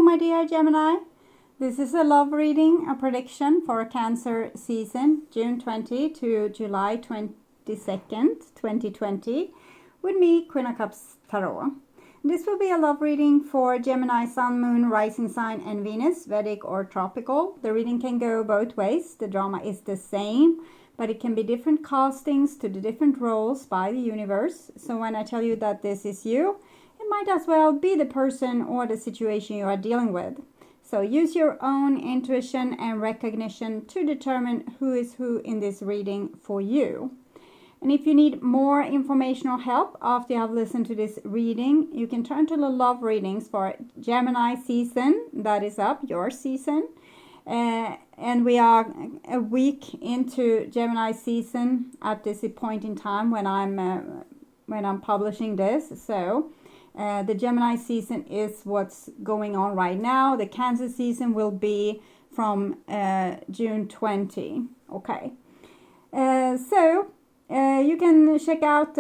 my dear Gemini. This is a love reading, a prediction for Cancer season, June 20 to July 22nd, 2020, with me, Queen of Cups Tarot. This will be a love reading for Gemini, Sun, Moon, Rising Sign, and Venus, Vedic or Tropical. The reading can go both ways. The drama is the same, but it can be different castings to the different roles by the universe. So when I tell you that this is you, it might as well be the person or the situation you are dealing with. So use your own intuition and recognition to determine who is who in this reading for you. And if you need more informational help after you have listened to this reading, you can turn to the love readings for Gemini season. That is up, your season. And we are a week into Gemini season at this point in time when I'm publishing this. So the Gemini season is what's going on right now. The Cancer season will be from June 20. Okay. You can check out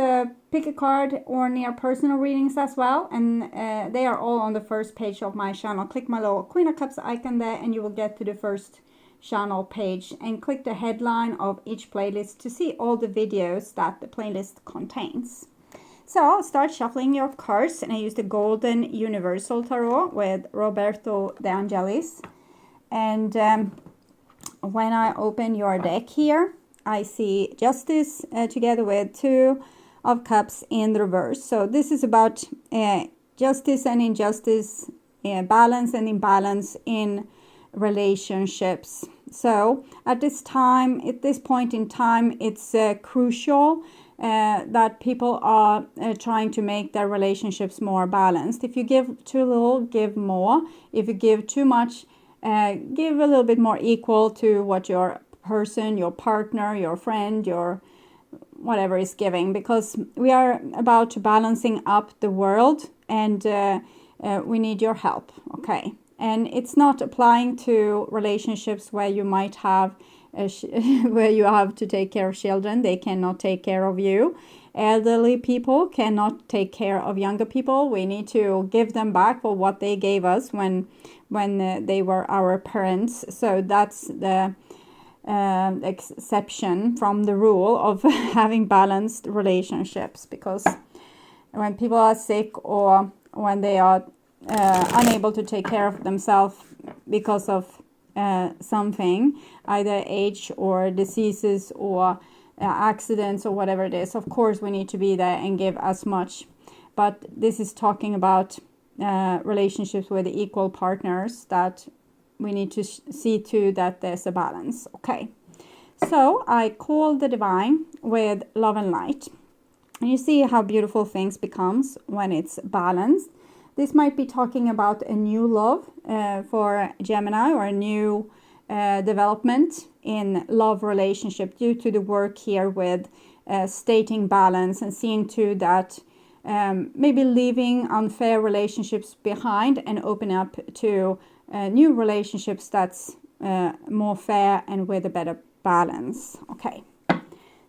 pick a card or near personal readings as well, and they are all on the first page of my channel. Click my little Queen of Cups icon there and you will get to the first channel page, and click the headline of each playlist to see all the videos that the playlist contains. So I'll start shuffling your cards, and I use the Golden Universal Tarot with Roberto De Angelis. And when I open your deck here, I see Justice together with Two of Cups in the reverse. So this is about justice and injustice, balance and imbalance in relationships. So at this point in time, it's crucial that people are trying to make their relationships more balanced. If you give too little, give more. If you give too much, give a little bit more equal to what your person, your partner, your friend, your whatever is giving, because we are about balancing up the world, and we need your help. Okay. And it's not applying to relationships where you might have where you have to take care of children. They cannot take care of you. Elderly people cannot take care of younger people. We need to give them back for what they gave us when they were our parents. So that's the exception from the rule of having balanced relationships, because when people are sick or when they are unable to take care of themselves because of something, either age or diseases or accidents or whatever it is, of course we need to be there and give as much. But this is talking about relationships with equal partners, that we need to see to that there's a balance. Okay, so I call the divine with love and light, and you see how beautiful things becomes when it's balanced. This might be talking about a new love for Gemini, or a new development in love relationship due to the work here with stating balance and seeing to that maybe leaving unfair relationships behind and open up to new relationships that's more fair and with a better balance. Okay,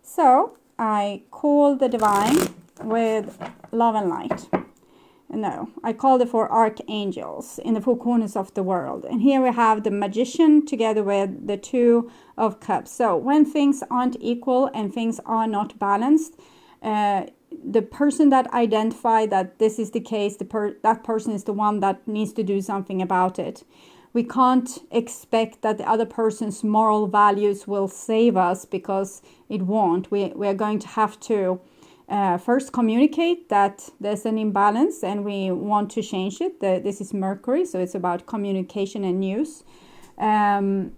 so I call the divine with love and light. No, I called it for archangels in the four corners of the world. And here we have the Magician together with the Two of Cups. So when things aren't equal and things are not balanced, the person that identified that this is the case, that person is the one that needs to do something about it. We can't expect that the other person's moral values will save us, because it won't. We are going to have to first communicate that there's an imbalance and we want to change it. This is Mercury, so it's about communication and news. And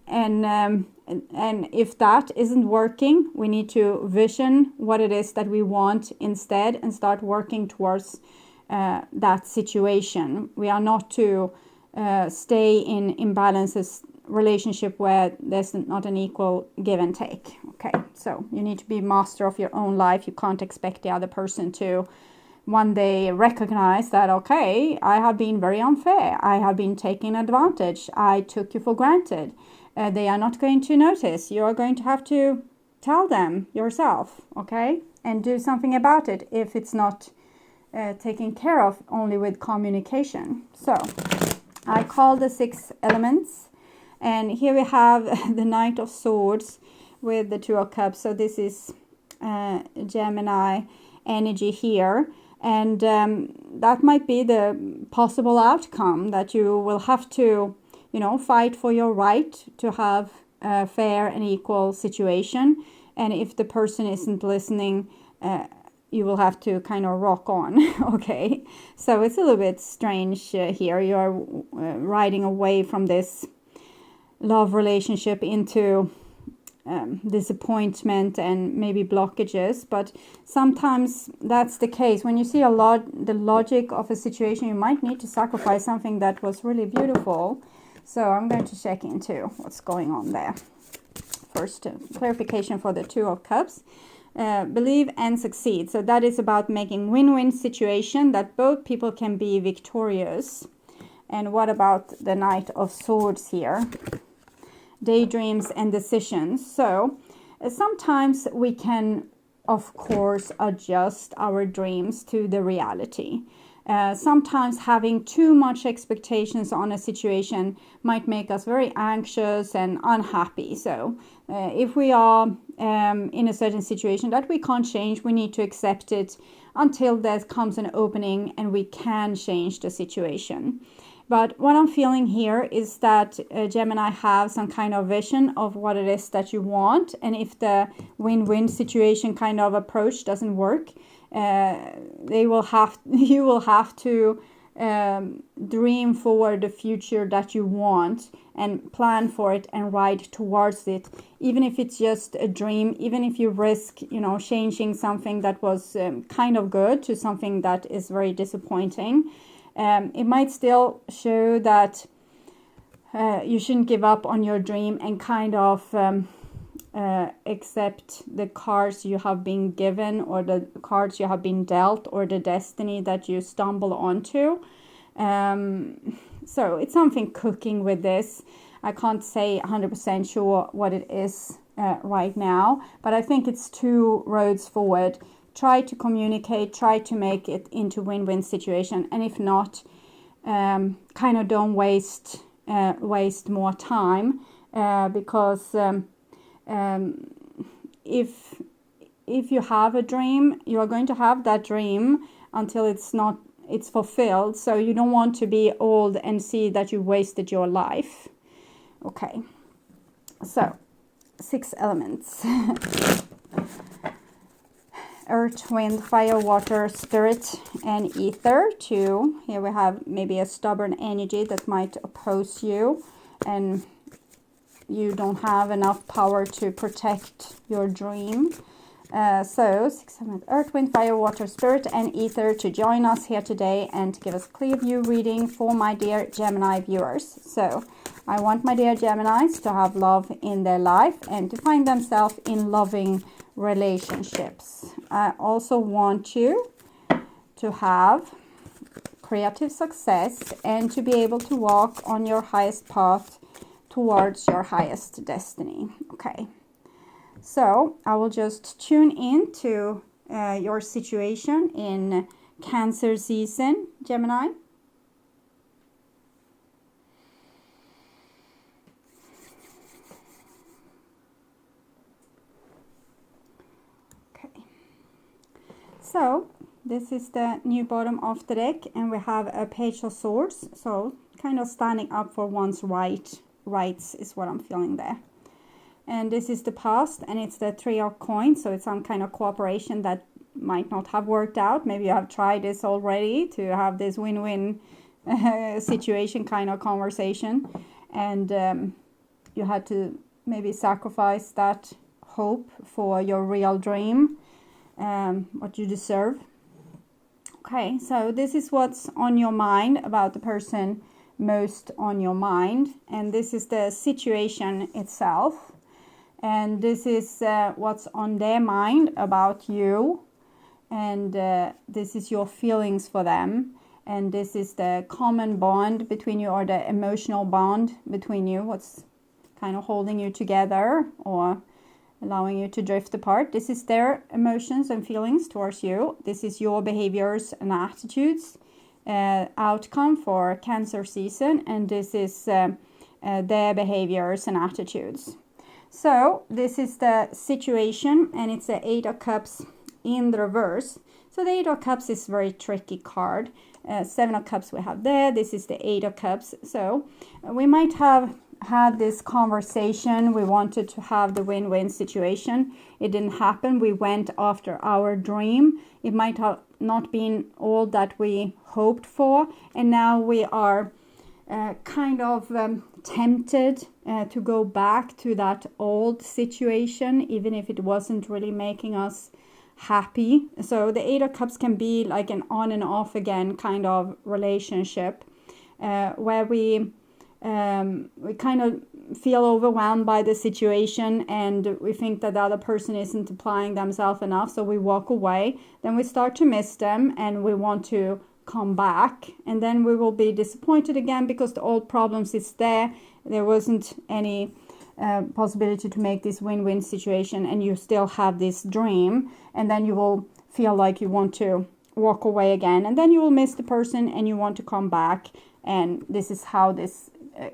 if that isn't working, we need to vision what it is that we want instead and start working towards that situation. We are not to stay in imbalances relationship where there's not an equal give and take. Okay, so you need to be master of your own life. You can't expect the other person to one day recognize that, okay, I have been very unfair, I have been taking advantage, I took you for granted. They are not going to notice. You are going to have to tell them yourself, okay, and do something about it if it's not taken care of only with communication. So I call the 6 elements. And here we have the Knight of Swords with the 2 of Cups. So this is Gemini energy here. And that might be the possible outcome, that you will have to, you know, fight for your right to have a fair and equal situation. And if the person isn't listening, you will have to kind of rock on. Okay, so it's a little bit strange here. You're riding away from this love relationship into disappointment and maybe blockages, but sometimes that's the case. When you see the logic of a situation, you might need to sacrifice something that was really beautiful. So I'm going to check into what's going on there. First, clarification for the 2 of Cups. Believe and succeed. So that is about making win-win situation, that both people can be victorious. And what about the Knight of Swords here? Daydreams and decisions. So sometimes we can, of course, adjust our dreams to the reality. Sometimes having too much expectations on a situation might make us very anxious and unhappy. So if we are in a certain situation that we can't change, we need to accept it until there comes an opening and we can change the situation. But what I'm feeling here is that Gemini have some kind of vision of what it is that you want. And if the win-win situation kind of approach doesn't work, you will have to dream forward the future that you want and plan for it and ride towards it. Even if it's just a dream, even if you risk, you know, changing something that was kind of good to something that is very disappointing. It might still show that you shouldn't give up on your dream and kind of accept the cards you have been given, or the cards you have been dealt, or the destiny that you stumble onto. So it's something cooking with this. I can't say 100% sure what it is right now, but I think it's 2 roads forward. Try to communicate, try to make it into win-win situation, and if not, kind of don't waste more time, because if you have a dream, you are going to have that dream until it's fulfilled. So you don't want to be old and see that you wasted your life. Okay, so 6 elements. Earth, wind, fire, water, spirit, and ether. 2. Here we have maybe a stubborn energy that might oppose you, and you don't have enough power to protect your dream. So 6 elements: Earth, wind, fire, water, spirit, and ether, to join us here today and to give us clear view reading for my dear Gemini viewers. So I want my dear Geminis to have love in their life and to find themselves in loving relationships. I also want you to have creative success and to be able to walk on your highest path towards your highest destiny. Okay, so I will just tune in to your situation in Cancer season, Gemini. So this is the new bottom of the deck, and we have a Page of Swords, so kind of standing up for one's rights is what I'm feeling there. And this is the past, and it's the 3 of Coins, so it's some kind of cooperation that might not have worked out. Maybe you have tried this already to have this win-win situation kind of conversation, and you had to maybe sacrifice that hope for your real dream. What you deserve. Okay, so this is what's on your mind, about the person most on your mind, and this is the situation itself, and this is what's on their mind about you, and this is your feelings for them, and this is the common bond between you, or the emotional bond between you, what's kind of holding you together or allowing you to drift apart. This is their emotions and feelings towards you. This is your behaviors and attitudes outcome for Cancer season, and this is their behaviors and attitudes. So this is the situation, and it's the Eight of Cups in the reverse. So the Eight of Cups is a very tricky card. Seven of Cups we have there. This is the Eight of Cups. So we might have had this conversation. We wanted to have the win-win situation. It didn't happen. We went after our dream. It might have not been all that we hoped for, and now we are kind of tempted to go back to that old situation, even if it wasn't really making us happy. So the Eight of Cups can be like an on and off again kind of relationship, where we kind of feel overwhelmed by the situation, and we think that the other person isn't applying themselves enough, so we walk away. Then we start to miss them, and we want to come back, and then we will be disappointed again because the old problems is there. There wasn't any possibility to make this win-win situation, and you still have this dream, and then you will feel like you want to walk away again, and then you will miss the person and you want to come back. And this is how this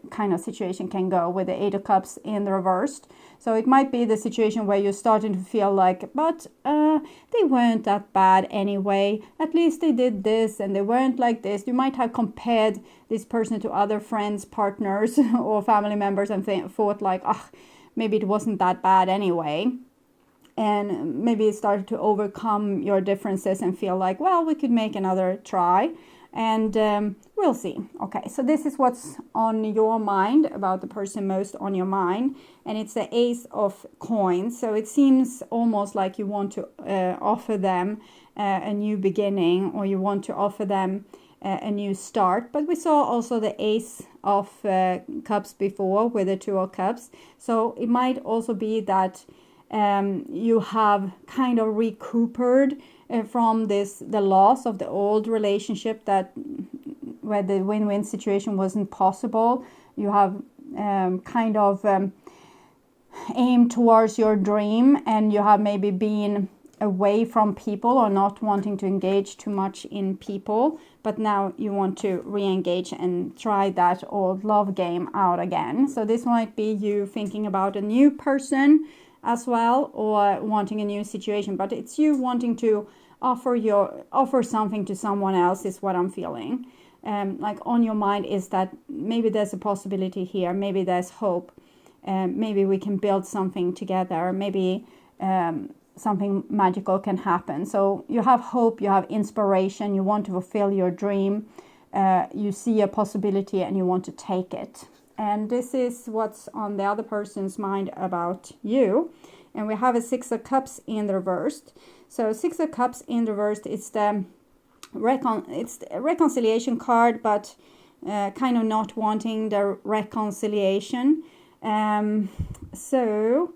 kind of situation can go with the Eight of Cups in the reversed. So it might be the situation where you're starting to feel like, but they weren't that bad anyway. At least they did this and they weren't like this. You might have compared this person to other friends, partners, or family members and thought like, maybe it wasn't that bad anyway. And maybe it started to overcome your differences and feel like, well, we could make another try. And we'll see. Okay, so this is what's on your mind, about the person most on your mind, and it's the Ace of Coins. So it seems almost like you want to offer them a new beginning, or you want to offer them a new start. But we saw also the Ace of Cups before with the Two of Cups. So it might also be that you have kind of recupered from the loss of the old relationship, that where the win-win situation wasn't possible. You have kind of aimed towards your dream, and you have maybe been away from people or not wanting to engage too much in people, but now you want to re-engage and try that old love game out again. So this might be you thinking about a new person as well, or wanting a new situation, but it's you wanting to offer something to someone else, is what I'm feeling. Like on your mind is that maybe there's a possibility here, maybe there's hope, maybe we can build something together, maybe something magical can happen. So you have hope, you have inspiration, you want to fulfill your dream, you see a possibility and you want to take it. And this is what's on the other person's mind about you. And we have a Six of Cups in the reversed. So Six of Cups in the reversed, it's the reconciliation card, but kind of not wanting the reconciliation. So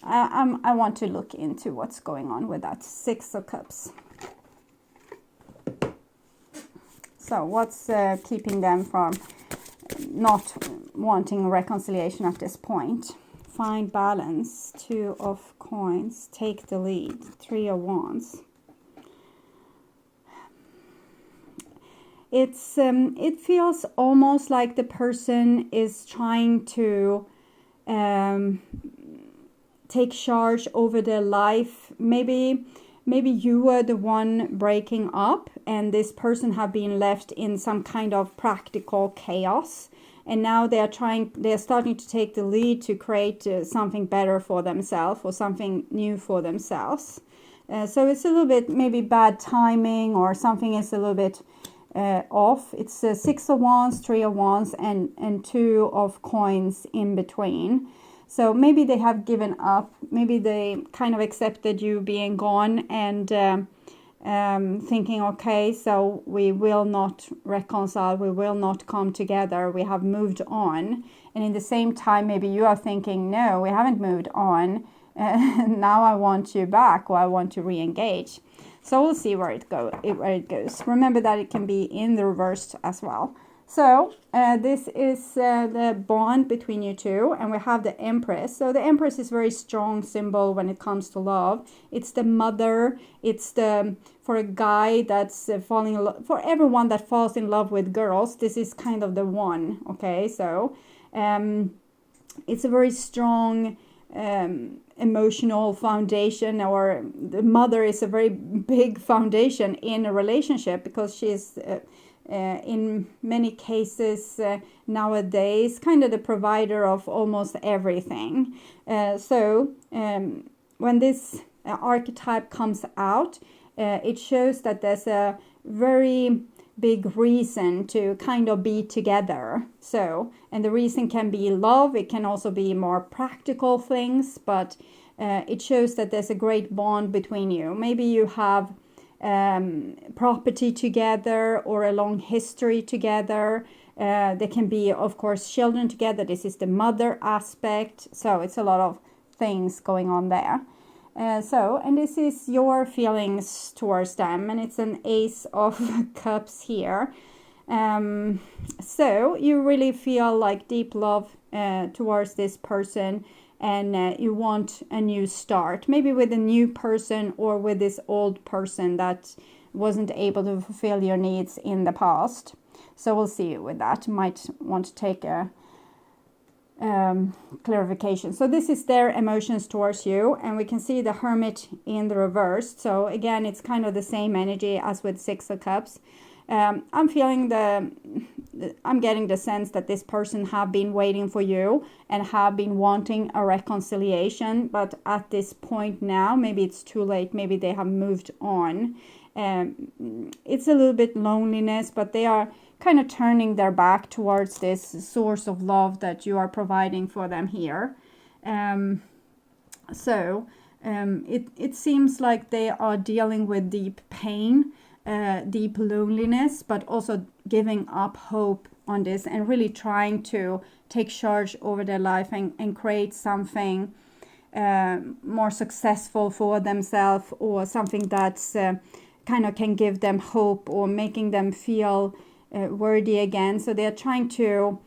I want to look into what's going on with that Six of Cups. So what's keeping them from not wanting reconciliation at this point? Find balance. Two of Coins. Take the lead. Three of Wands. It feels almost like the person is trying to take charge over their life. Maybe you were the one breaking up, and this person have been left in some kind of practical chaos, and now they're starting to take the lead to create something better for themselves, or something new for themselves. So it's a little bit maybe bad timing, or something is a little bit off. It's Six of Wands, Three of Wands, and Two of Coins in between. So maybe they have given up. Maybe they kind of accepted you being gone, and thinking, okay, so we will not reconcile, we will not come together, we have moved on. And in the same time, maybe you are thinking, no, we haven't moved on. Now I want you back, or I want to re-engage. So we'll see where it goes. Remember that it can be in the reverse as well. So this is the bond between you two, and we have the Empress. So the Empress is a very strong symbol when it comes to love. It's the mother. It's the, for a guy that's falling in love, for everyone that falls in love with girls, this is kind of the one. Okay, so it's a very strong emotional foundation, or the mother is a very big foundation in a relationship, because she's in many cases nowadays kind of the provider of almost everything. So when this archetype comes out, it shows that there's a very big reason to kind of be together. So, and the reason can be love, it can also be more practical things, but it shows that there's a great bond between you. Maybe you have property together or a long history together. There can be, of course, children together. This is the mother aspect. So it's a lot of things going on there. And this is your feelings towards them, and it's an Ace of Cups here. So you really feel like deep love towards this person, and you want a new start, maybe with a new person or with this old person that wasn't able to fulfill your needs in the past. So we'll see with that. You might want to take a clarification. So this is their emotions towards you, and we can see the Hermit in the reverse. So again, it's kind of the same energy as with Six of Cups. I'm feeling I'm getting the sense that this person have been waiting for you and have been wanting a reconciliation, but at this point now, maybe it's too late, maybe they have moved on. It's a little bit loneliness, but they are kind of turning their back towards this source of love that you are providing for them here. It seems like they are dealing with deep pain, deep loneliness, but also giving up hope on this and really trying to take charge over their life and create something more successful for themselves, or something that's kind of can give them hope or making them feel worthy again. So they're trying to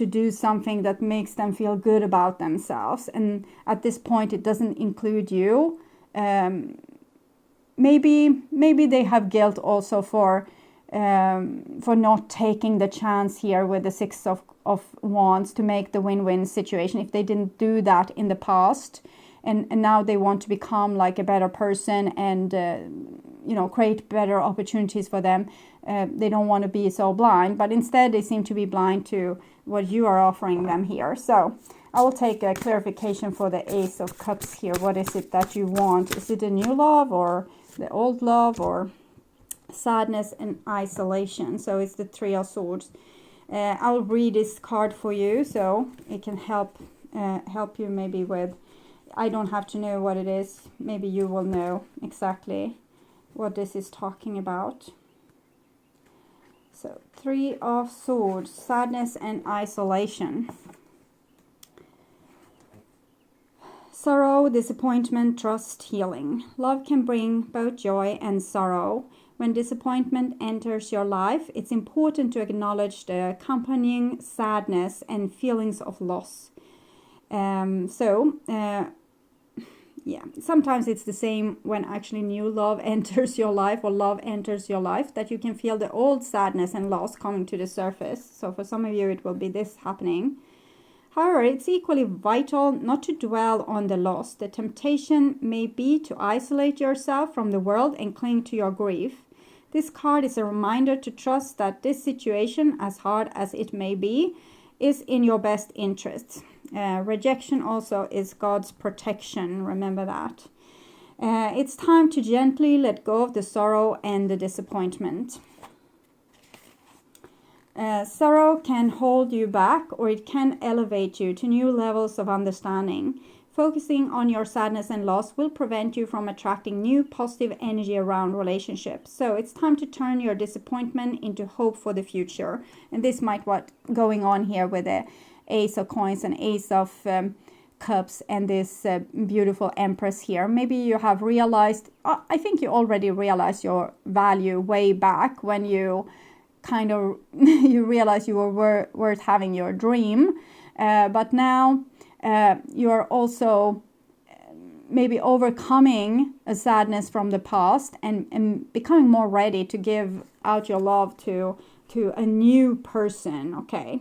do something that makes them feel good about themselves, and at this point it doesn't include you. Maybe they have guilt also for not taking the chance here with the Six of Wands to make the win-win situation. If they didn't do that in the past, and now they want to become like a better person and create better opportunities for them. They don't want to be so blind, but instead they seem to be blind to what you are offering them here. So I will take a clarification for the Ace of Cups here. What is it that you want? Is it a new love, or the old love, or sadness and isolation? So it's the Three of Swords. I'll read this card for you, so it can help you maybe with. I don't have to know what it is. Maybe you will know exactly what this is talking about. So, Three of Swords, sadness and isolation. Sorrow, disappointment, trust, healing. Love can bring both joy and sorrow. When disappointment enters your life, it's important to acknowledge the accompanying sadness and feelings of loss. Yeah, sometimes it's the same when actually new love enters your life, or love enters your life, that you can feel the old sadness and loss coming to the surface. So for some of you, it will be this happening. However, it's equally vital not to dwell on the loss. The temptation may be to isolate yourself from the world and cling to your grief. This card is a reminder to trust that this situation, as hard as it may be, is in your best interests. Rejection also is God's protection. Remember that. It's time to gently let go of the sorrow and the disappointment. Sorrow can hold you back, or it can elevate you to new levels of understanding. Focusing on your sadness and loss will prevent you from attracting new positive energy around relationships. So it's time to turn your disappointment into hope for the future. And this might what's going on here with the Ace of Coins and Ace of Cups and this beautiful Empress here. Maybe you have realized, I think you already realized your value way back when you kind of you realize you were worth having your dream, but now you are also maybe overcoming a sadness from the past and becoming more ready to give out your love to a new person. Okay.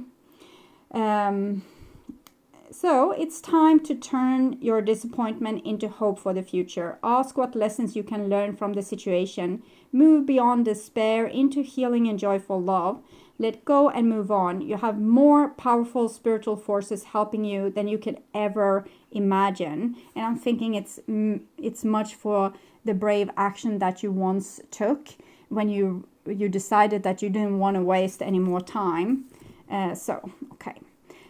So it's time to turn your disappointment into hope for the future. Ask what lessons you can learn from the situation. Move beyond despair into healing and joyful love. Let go and move on. You have more powerful spiritual forces helping you than you could ever imagine. And I'm thinking it's much for the brave action that you once took when you decided that you didn't want to waste any more time. Okay.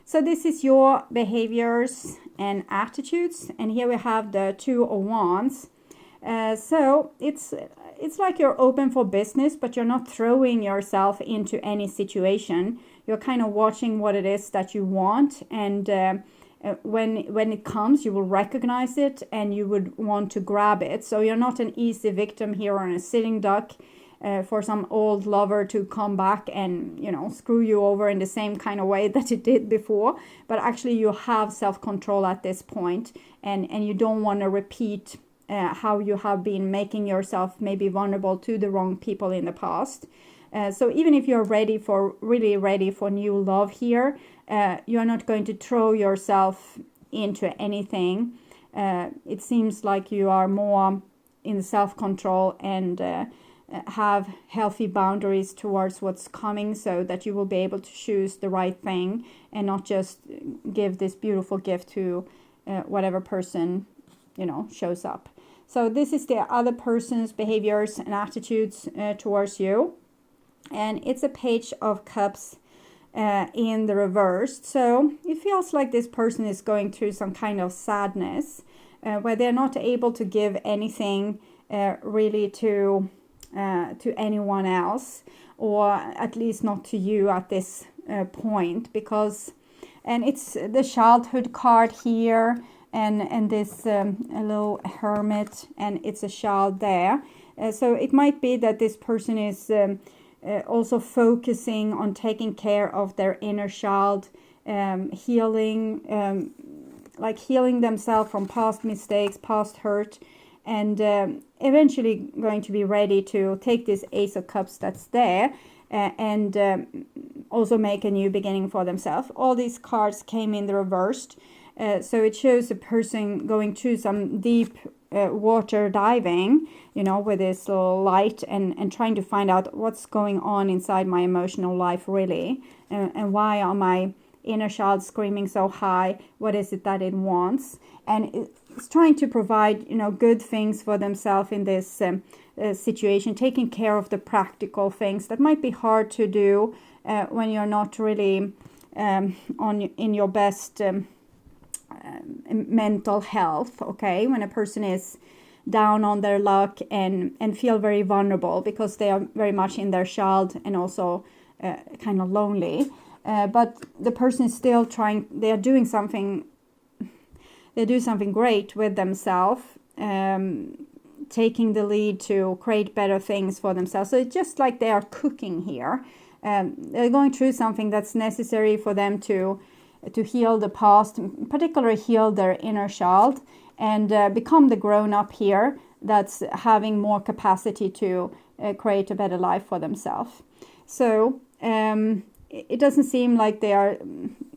So this is your behaviors and attitudes. And here we have the Two of Wands. So it's like you're open for business, but you're not throwing yourself into any situation. You're kind of watching what it is that you want. And when it comes, you will recognize it and you would want to grab it. So you're not an easy victim here on a sitting duck. For some old lover to come back and, screw you over in the same kind of way that it did before. But actually you have self-control at this point, and you don't want to repeat how you have been making yourself maybe vulnerable to the wrong people in the past. So even if you're really ready for new love here, you're not going to throw yourself into anything. It seems like you are more in self-control and have healthy boundaries towards what's coming, so that you will be able to choose the right thing and not just give this beautiful gift to whatever person shows up. So this is the other person's behaviors and attitudes towards you, and it's a Page of Cups in the reverse. So it feels like this person is going through some kind of sadness where they're not able to give anything really to anyone else, or at least not to you at this point, and it's the childhood card here, and this a little hermit, and it's a child there. So it might be that this person is also focusing on taking care of their inner child, healing themselves from past mistakes, past hurt, and eventually going to be ready to take this Ace of Cups that's there and also make a new beginning for themselves. All these cards came in the reversed, so it shows a person going through some deep water diving, with this little light and trying to find out what's going on inside my emotional life really, and why are my inner child screaming so high, what is it that it wants, and it's trying to provide good things for themselves in this situation, taking care of the practical things that might be hard to do when you're not really in your best mental health. Okay, when a person is down on their luck and feel very vulnerable because they are very much in their child and also kind of lonely. But the person is still trying, they do something great with themselves, taking the lead to create better things for themselves. So it's just like they are cooking here. They're going through something that's necessary for them to heal the past, particularly heal their inner child, and become the grown-up here that's having more capacity to create a better life for themselves. So it doesn't seem like they're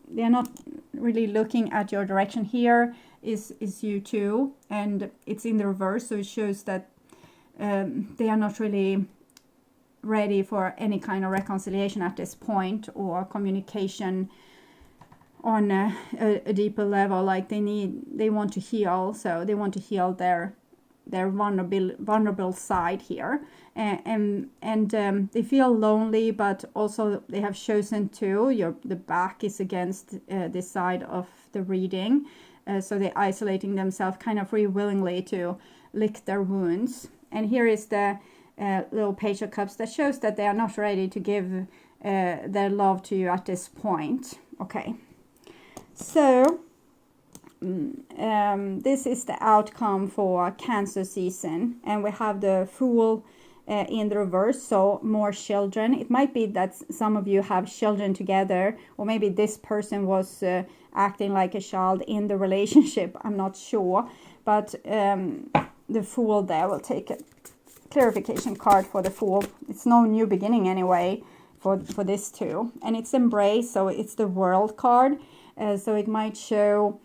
not really looking at your direction. Here is you too, and it's in the reverse, so it shows that they are not really ready for any kind of reconciliation at this point, or communication on a deeper level. Like they want to heal, so they want to heal their vulnerable side here, and they feel lonely, but also they have chosen to, the back is against this side of the reading, so they're isolating themselves kind of free willingly to lick their wounds. And here is the little Page of Cups that shows that they are not ready to give their love to you at this point. Okay, so this is the outcome for Cancer season, and we have the Fool in the reverse, so more children. It might be that some of you have children together, or maybe this person was acting like a child in the relationship. I'm not sure, but the Fool there will take a clarification card for the Fool. It's no new beginning anyway for this too, and it's Embrace, so it's the World card. So it might show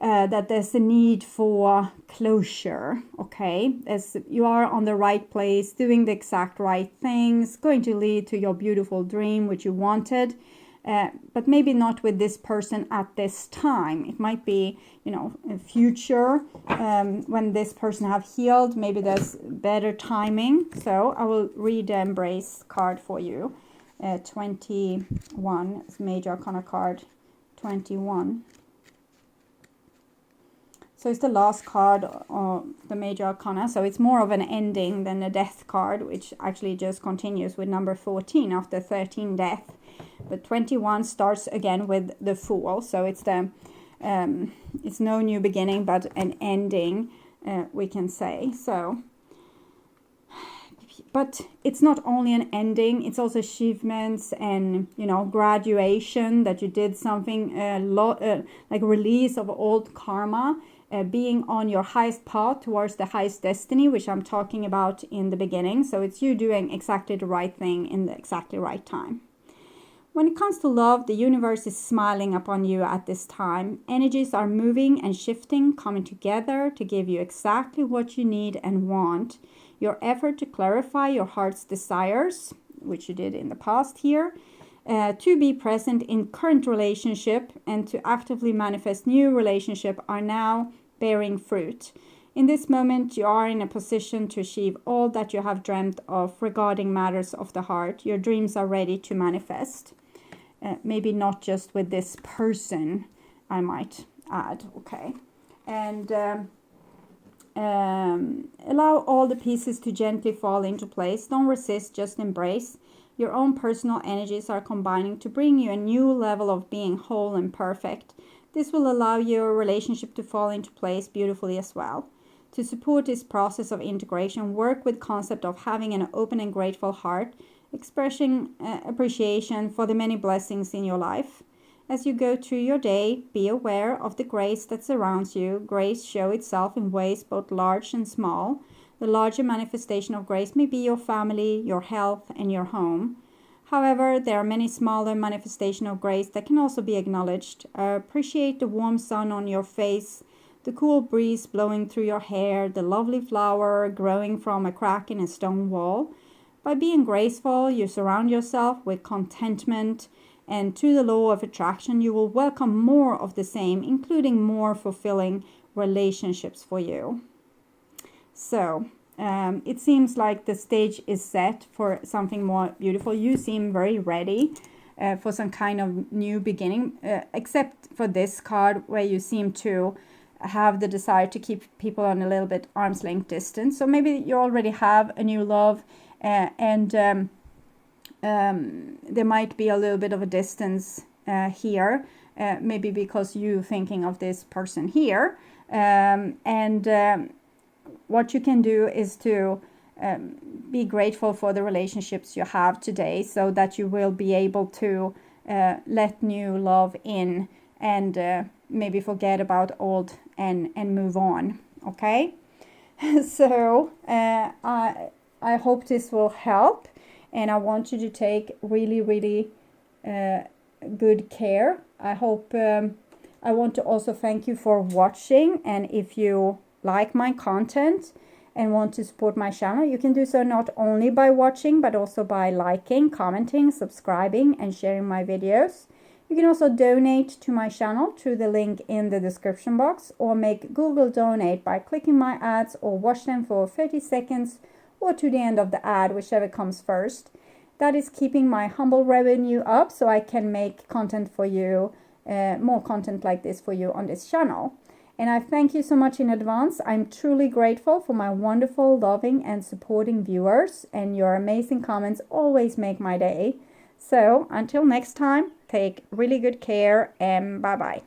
that there's a need for closure, okay? As you are on the right place, doing the exact right things, going to lead to your beautiful dream, which you wanted, but maybe not with this person at this time. It might be, you know, in future, when this person have healed, maybe there's better timing. So I will read the Embrace card for you. 21, Major Arcana card, 21. So it's the last card of the Major Arcana. So it's more of an ending than a death card, which actually just continues with number 14 after 13 death. But 21 starts again with the Fool. So it's the it's no new beginning, but an ending, we can say. So, but it's not only an ending, it's also achievements and, you know, graduation, that you did something, like release of old karma, being on your highest path towards the highest destiny, which I'm talking about in the beginning. So it's you doing exactly the right thing in the exactly right time. When it comes to love, the universe is smiling upon you at this time. Energies are moving and shifting, coming together to give you exactly what you need and want. Your effort to clarify your heart's desires, which you did in the past here, to be present in current relationship and to actively manifest new relationship are now bearing fruit. In this moment, you are in a position to achieve all that you have dreamt of regarding matters of the heart. Your dreams are ready to manifest. Maybe not just with this person, I might add, okay? And allow all the pieces to gently fall into place. Don't resist, just embrace. Your own personal energies are combining to bring you a new level of being whole and perfect. This will allow your relationship to fall into place beautifully as well. To support this process of integration, work with the concept of having an open and grateful heart, expressing appreciation for the many blessings in your life. As you go through your day, be aware of the grace that surrounds you. Grace shows itself in ways both large and small. The larger manifestation of grace may be your family, your health, and your home. However, there are many smaller manifestations of grace that can also be acknowledged. Appreciate the warm sun on your face, the cool breeze blowing through your hair, the lovely flower growing from a crack in a stone wall. By being graceful, you surround yourself with contentment, and through the law of attraction, you will welcome more of the same, including more fulfilling relationships for you. So, it seems like the stage is set for something more beautiful. You seem very ready for some kind of new beginning, except for this card where you seem to have the desire to keep people on a little bit arm's length distance. So maybe you already have a new love, and there might be a little bit of a distance here, maybe because you thinking of this person here, what you can do is to be grateful for the relationships you have today, so that you will be able to let new love in, and maybe forget about old and move on. Okay, so I hope this will help, and I want you to take really good care. I hope I want to also thank you for watching, and if you like my content and want to support my channel, you can do so not only by watching, but also by liking, commenting, subscribing, and sharing my videos. You can also donate to my channel through the link in the description box, or make Google Donate by clicking my ads, or watch them for 30 seconds or to the end of the ad, whichever comes first. That is keeping my humble revenue up, so I can make content for you, more content like this for you on this channel. And I thank you so much in advance. I'm truly grateful for my wonderful, loving, and supporting viewers, and your amazing comments always make my day. So until next time, take really good care, and bye-bye.